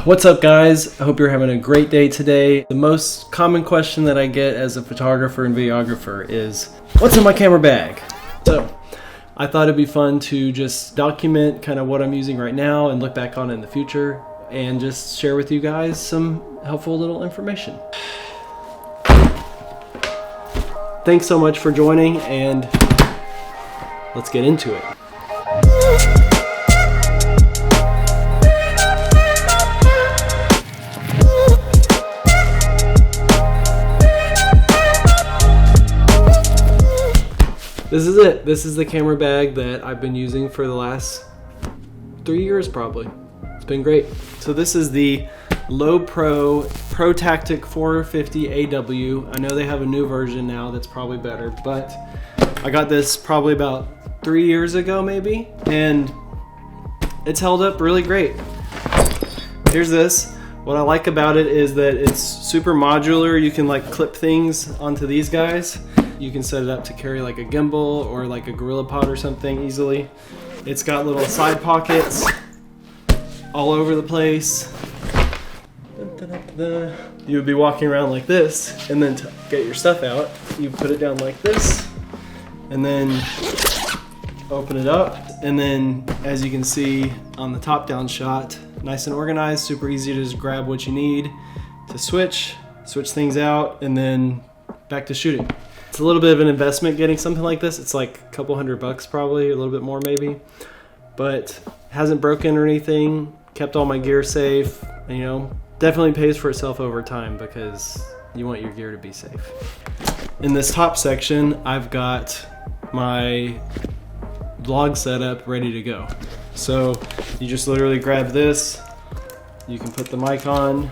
What's up, guys? I hope you're having a great day today. The most common question that I get as a photographer and videographer is, what's in my camera bag? So I thought it'd be fun to just document kind of what I'm using right now and look back on it in the future and just share with you guys some helpful little information. Thanks so much for joining, and let's get into it. This is it. This is the camera bag that I've been using for the last 3 years probably. It's been great. So this is the Low Pro Tactic 450 AW. I know they have a new version now that's probably better, but I got this probably about 3 years ago maybe, and it's held up really great. Here's this. What I like about it is that it's super modular. You can like clip things onto these guys. You can set it up to carry like a gimbal or like a GORILLAPOD or something easily. It's got little side pockets all over the place. You would be walking around like this, and then to get your stuff out, you put it down like this, and then open it up. And then, as you can see on the top-down shot, nice and organized, super easy to just grab what you need to switch things out, and then back to shooting. It's a little bit of an investment getting something like this. It's like a couple $100 probably, a little bit more maybe, but hasn't broken or anything. Kept all my gear safe. You know, definitely pays for itself over time because you want your gear to be safe. In this top section, I've got my vlog setup ready to go. So you just literally grab this, you can put the mic on,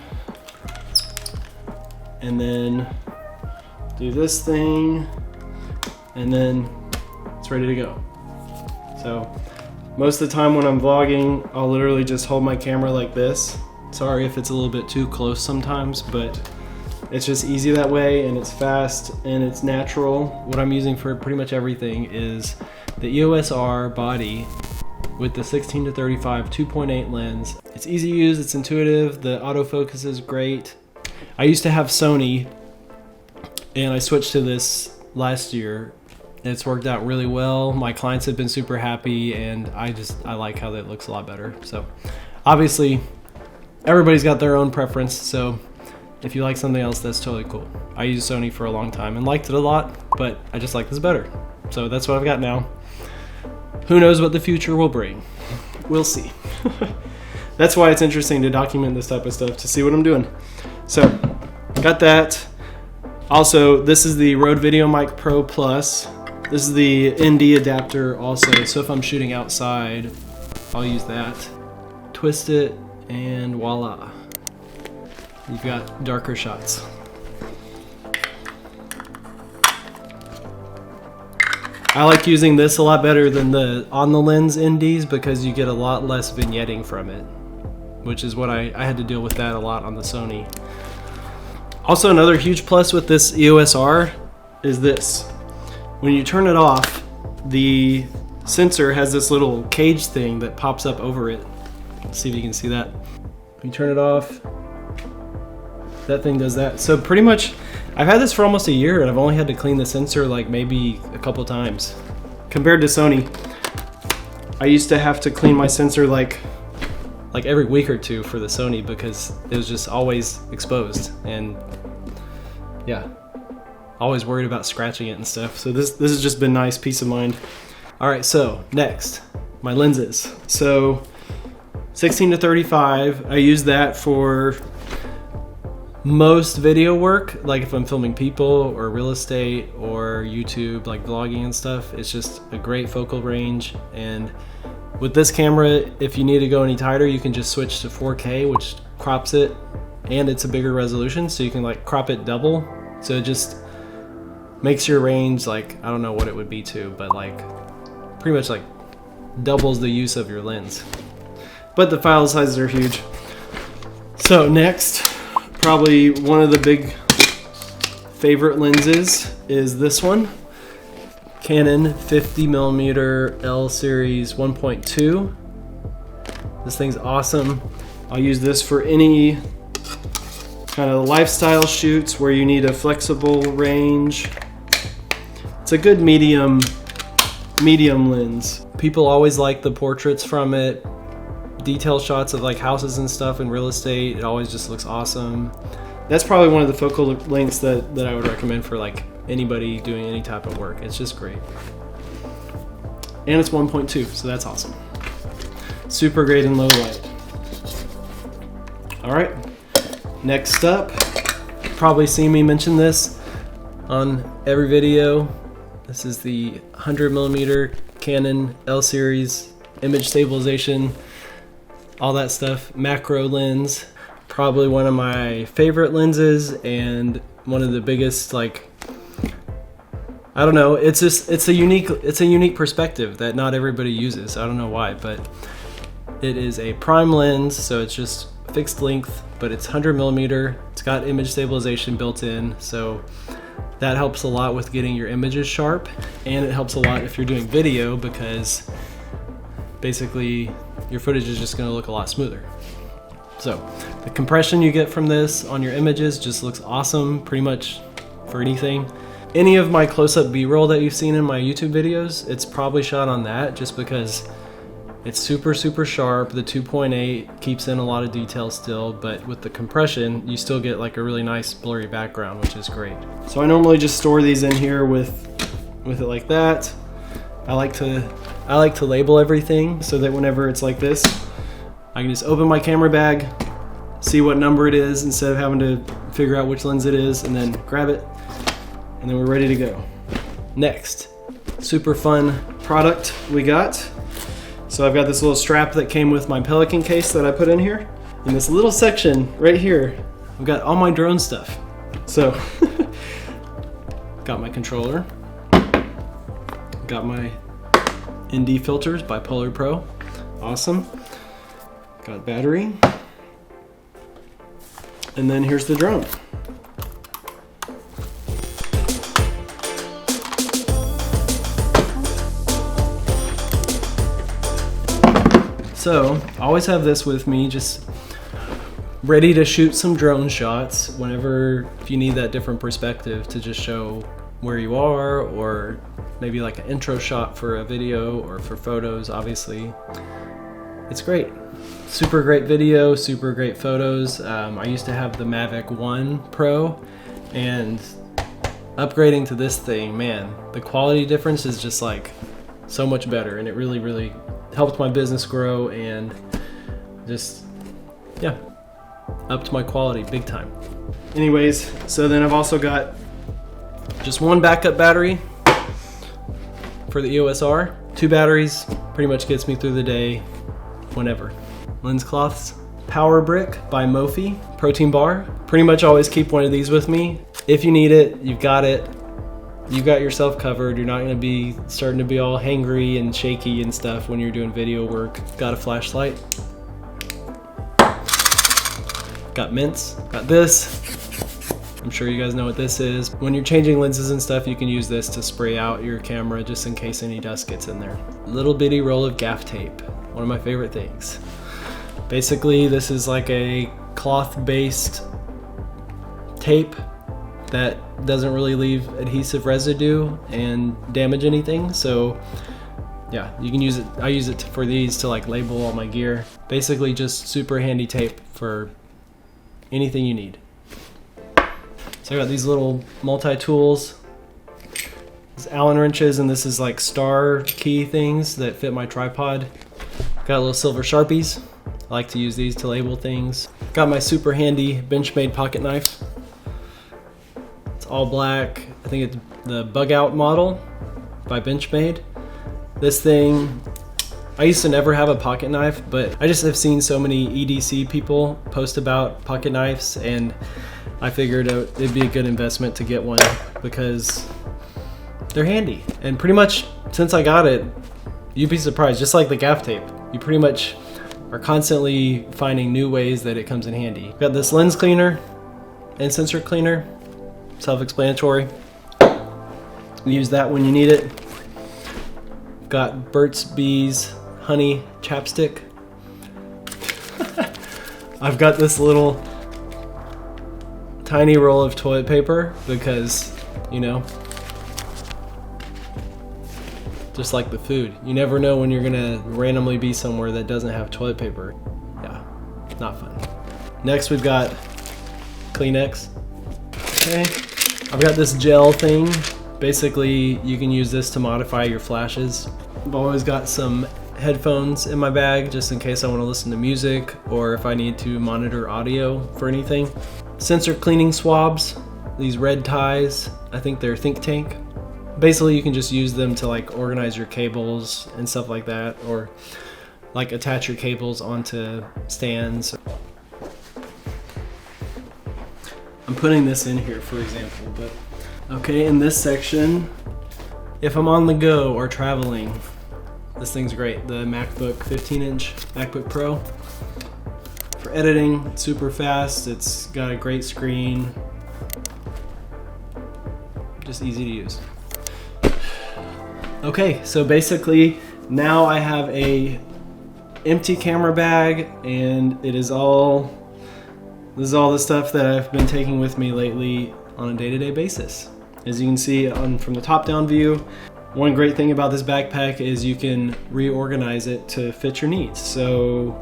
and then do this thing, and then it's ready to go. So most of the time when I'm vlogging, I'll literally just hold my camera like this. Sorry if it's a little bit too close sometimes, but it's just easy that way, and it's fast and it's natural. What I'm using for pretty much everything is the EOS R body with the 16-35 2.8 lens. It's easy to use, it's intuitive, the autofocus is great. I used to have Sony, and I switched to this last year. It's worked out really well. My clients have been super happy, and I like how that looks a lot better. So obviously everybody's got their own preference, so if you like something else, that's totally cool. I used Sony for a long time and liked it a lot, but I just like this better. So that's what I've got now. Who knows what the future will bring? We'll see. That's why it's interesting to document this type of stuff, to see what I'm doing. So got that. Also, this is the Rode Video Mic Pro Plus. This is the ND adapter also, so if I'm shooting outside, I'll use that. Twist it, and voila. You've got darker shots. I like using this a lot better than the on-the-lens NDs because you get a lot less vignetting from it, which is what I had to deal with that a lot on the Sony. Also, another huge plus with this EOS R is this. When you turn it off, the sensor has this little cage thing that pops up over it. Let's see if you can see that. When you turn it off, that thing does that. So pretty much, I've had this for almost a year, and I've only had to clean the sensor like maybe a couple times. Compared to Sony, I used to have to clean my sensor like every week or two for the Sony because it was just always exposed, and yeah, always worried about scratching it and stuff. So this has just been nice, peace of mind. All right, so next, my lenses. So 16-35, I use that for most video work, like if I'm filming people or real estate or YouTube, like vlogging and stuff. It's just a great focal range, and with this camera, if you need to go any tighter, you can just switch to 4K, which crops it, and it's a bigger resolution, so you can like crop it double. So it just makes your range like, I don't know what it would be to, but like pretty much like doubles the use of your lens. But the file sizes are huge. So next, probably one of the big favorite lenses is this one. Canon 50mm L series 1.2. This thing's awesome. I'll use this for any kind of lifestyle shoots where you need a flexible range. It's a good medium lens. People always like the portraits from it. Detail shots of like houses and stuff in real estate. It always just looks awesome. That's probably one of the focal lengths that I would recommend for like anybody doing any type of work. It's just great. And it's 1.2, so that's awesome. Super great in low light. All right, next up, probably seen me mention this on every video. This is the 100mm Canon L series image stabilization, all that stuff, macro lens. Probably one of my favorite lenses and one of the biggest, like, I don't know, it's a unique perspective that not everybody uses. I don't know why, but it is a prime lens, so it's just fixed length, but it's 100mm. It's got image stabilization built in, so that helps a lot with getting your images sharp, and it helps a lot if you're doing video because basically your footage is just going to look a lot smoother. So the compression you get from this on your images just looks awesome pretty much for anything. Any of my close-up B-roll that you've seen in my YouTube videos, it's probably shot on that just because it's super sharp. The 2.8 keeps in a lot of detail still, but with the compression, you still get like a really nice blurry background, which is great. So I normally just store these in here with it like that. I like to label everything so that whenever it's like this, I can just open my camera bag, see what number it is instead of having to figure out which lens it is, and then grab it, and then we're ready to go. Next, super fun product we got. So I've got this little strap that came with my Pelican case that I put in here. In this little section right here, I've got all my drone stuff. So, got my controller, got my ND filters by Polar Pro, awesome. Got battery, and then here's the drone. So, I always have this with me, just ready to shoot some drone shots whenever, if you need that different perspective to just show where you are, or maybe like an intro shot for a video or for photos, obviously. It's great. Super great video, super great photos. I used to have the Mavic 1 Pro, and upgrading to this thing, man, the quality difference is just like so much better, and it really helped my business grow and just, yeah, upped my quality big time. Anyways, so then I've also got just one backup battery for the EOS R. 2 batteries pretty much gets me through the day whenever. Lens cloths, Power Brick by Mophie, protein bar. Pretty much always keep one of these with me. If you need it, you've got it. You've got yourself covered. You're not gonna be starting to be all hangry and shaky and stuff when you're doing video work. Got a flashlight. Got mints, got this. I'm sure you guys know what this is. When you're changing lenses and stuff, you can use this to spray out your camera just in case any dust gets in there. Little bitty roll of gaff tape, one of my favorite things. Basically, this is like a cloth-based tape that doesn't really leave adhesive residue and damage anything. So yeah, you can use it. I use it for these to like label all my gear. Basically just super handy tape for anything you need. So I got these little multi-tools. These Allen wrenches, and this is like star key things that fit my tripod. Got little silver Sharpies. I like to use these to label things. Got my super handy Benchmade pocket knife. It's all black. I think it's the Bug Out model by Benchmade. This thing, I used to never have a pocket knife, but I just have seen so many EDC people post about pocket knives, and I figured it'd be a good investment to get one because they're handy. And pretty much since I got it, you'd be surprised, just like the gaff tape, you pretty much are constantly finding new ways that it comes in handy. Got this lens cleaner and sensor cleaner, self-explanatory. Use that when you need it. Got Burt's Bees honey chapstick. I've got this little tiny roll of toilet paper because, you know, just like the food, you never know when you're gonna randomly be somewhere that doesn't have toilet paper. Yeah, not fun. Next we've got Kleenex. Okay, I've got this gel thing. Basically, you can use this to modify your flashes. I've always got some headphones in my bag just in case I want to listen to music or if I need to monitor audio for anything. Sensor cleaning swabs, these red ties, I think they're Think Tank. Basically, you can just use them to like organize your cables and stuff like that, or like attach your cables onto stands. I'm putting this in here for example, but okay, in this section, if I'm on the go or traveling, this thing's great. The MacBook 15-inch MacBook Pro. For editing, it's super fast. It's got a great screen. Just easy to use. Okay, so basically now I have a empty camera bag and this is all the stuff that I've been taking with me lately on a day-to-day basis. As you can see from the top-down view, one great thing about this backpack is you can reorganize it to fit your needs. So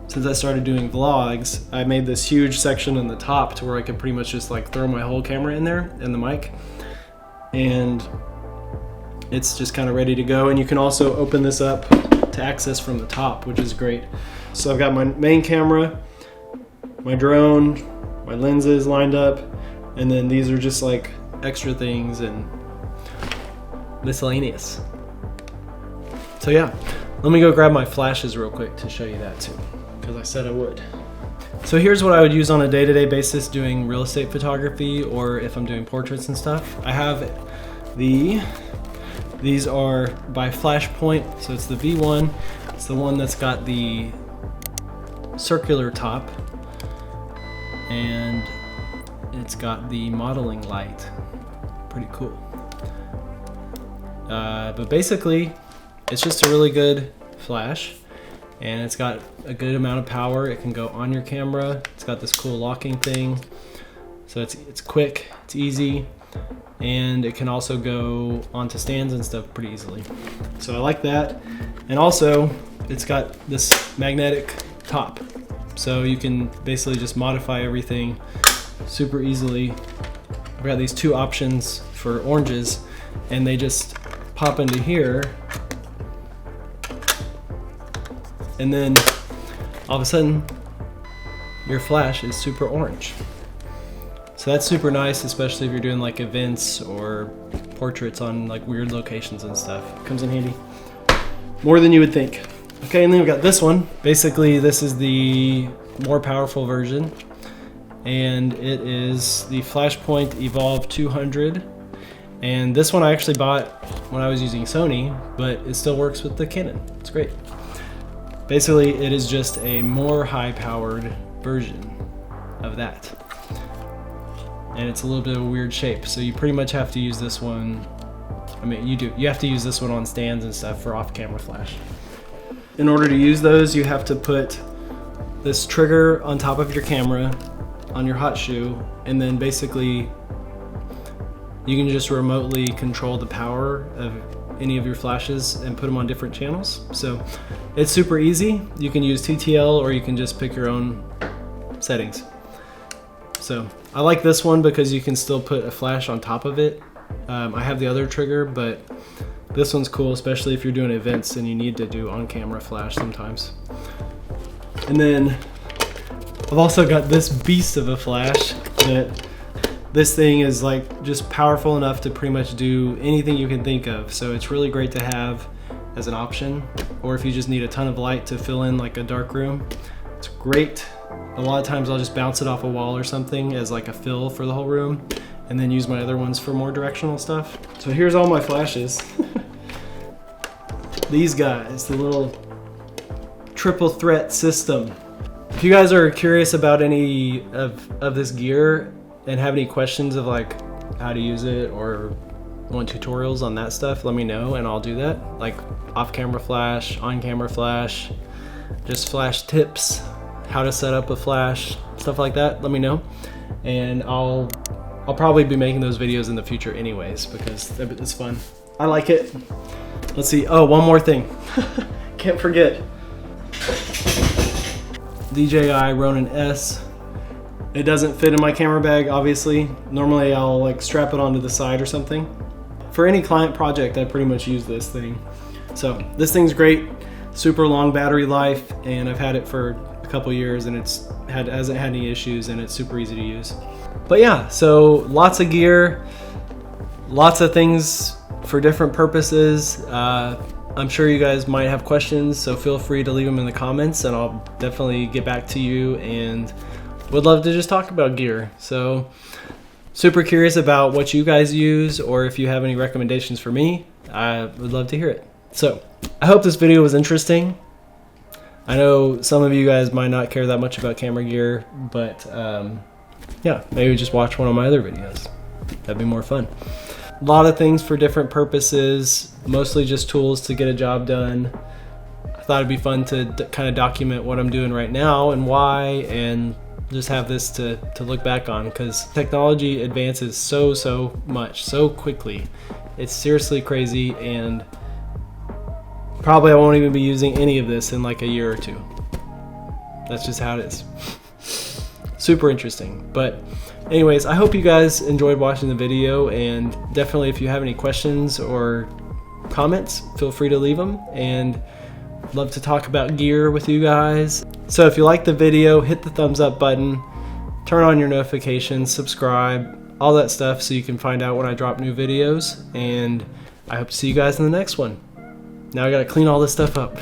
since I started doing vlogs, I made this huge section in the top to where I could pretty much just like throw my whole camera in there and the mic, and it's just kind of ready to go. And you can also open this up to access from the top, which is great. So I've got my main camera, my drone, my lenses lined up, and then these are just like extra things and miscellaneous. So yeah, let me go grab my flashes real quick to show you that too, because I said I would. So here's what I would use on a day-to-day basis doing real estate photography, or if I'm doing portraits and stuff. I have these are by Flashpoint, so it's the V1. It's the one that's got the circular top, and it's got the modeling light. Pretty cool. But basically, it's just a really good flash, and it's got a good amount of power. It can go on your camera. It's got this cool locking thing, so it's quick, it's easy, and it can also go onto stands and stuff pretty easily. So I like that. And also, it's got this magnetic top, so you can basically just modify everything super easily. I've got these two options for oranges, and they just pop into here, and then all of a sudden your flash is super orange. So that's super nice, especially if you're doing like events or portraits on like weird locations and stuff. Comes in handy more than you would think. Okay, and then we've got this one. Basically, this is the more powerful version, and it is the Flashpoint Evolve 200. And this one I actually bought when I was using Sony, but it still works with the Canon. It's great. Basically, it is just a more high-powered version of that. And it's a little bit of a weird shape, so you pretty much have to use this one. I mean, you have to use this one on stands and stuff for off-camera flash. In order to use those, you have to put this trigger on top of your camera on your hot shoe, and then basically you can just remotely control the power of any of your flashes and put them on different channels. So it's super easy. You can use TTL, or you can just pick your own settings. So I like this one because you can still put a flash on top of it. I have the other trigger, but this one's cool, especially if you're doing events and you need to do on-camera flash sometimes. And then I've also got this beast of a flash that this thing is like just powerful enough to pretty much do anything you can think of. So it's really great to have as an option, or if you just need a ton of light to fill in like a dark room, it's great. A lot of times I'll just bounce it off a wall or something as like a fill for the whole room, and then use my other ones for more directional stuff. So here's all my flashes. These guys, the little triple threat system. If you guys are curious about any of this gear and have any questions of like how to use it or want tutorials on that stuff, let me know and I'll do that. Like off-camera flash, on-camera flash, just flash tips, how to set up a flash, stuff like that, let me know. And I'll probably be making those videos in the future anyways, because it's fun. I like it. Let's see, oh, one more thing. Can't forget. Dji Ronin S. It doesn't fit in my camera bag, obviously. Normally I'll like strap it onto the side or something. For any client project, I pretty much use this thing. So this thing's great, super long battery life, and I've had it for a couple years and hasn't had any issues, and it's super easy to use. But yeah, so lots of gear, lots of things for different purposes. I'm sure you guys might have questions, so feel free to leave them in the comments and I'll definitely get back to you, and would love to just talk about gear. So super curious about what you guys use, or if you have any recommendations for me, I would love to hear it. So I hope this video was interesting. I know some of you guys might not care that much about camera gear, but yeah, maybe just watch one of my other videos. That'd be more fun. A lot of things for different purposes, mostly just tools to get a job done. I thought it'd be fun to kind of document what I'm doing right now and why, and just have this to look back on, because technology advances so much, so quickly. It's seriously crazy, and probably I won't even be using any of this in like a year or two. That's just how it is. Super interesting. But anyways, I hope you guys enjoyed watching the video, and definitely if you have any questions or comments, feel free to leave them, and love to talk about gear with you guys. So if you like the video, hit the thumbs up button, turn on your notifications, subscribe, all that stuff so you can find out when I drop new videos, and I hope to see you guys in the next one. Now I gotta clean all this stuff up.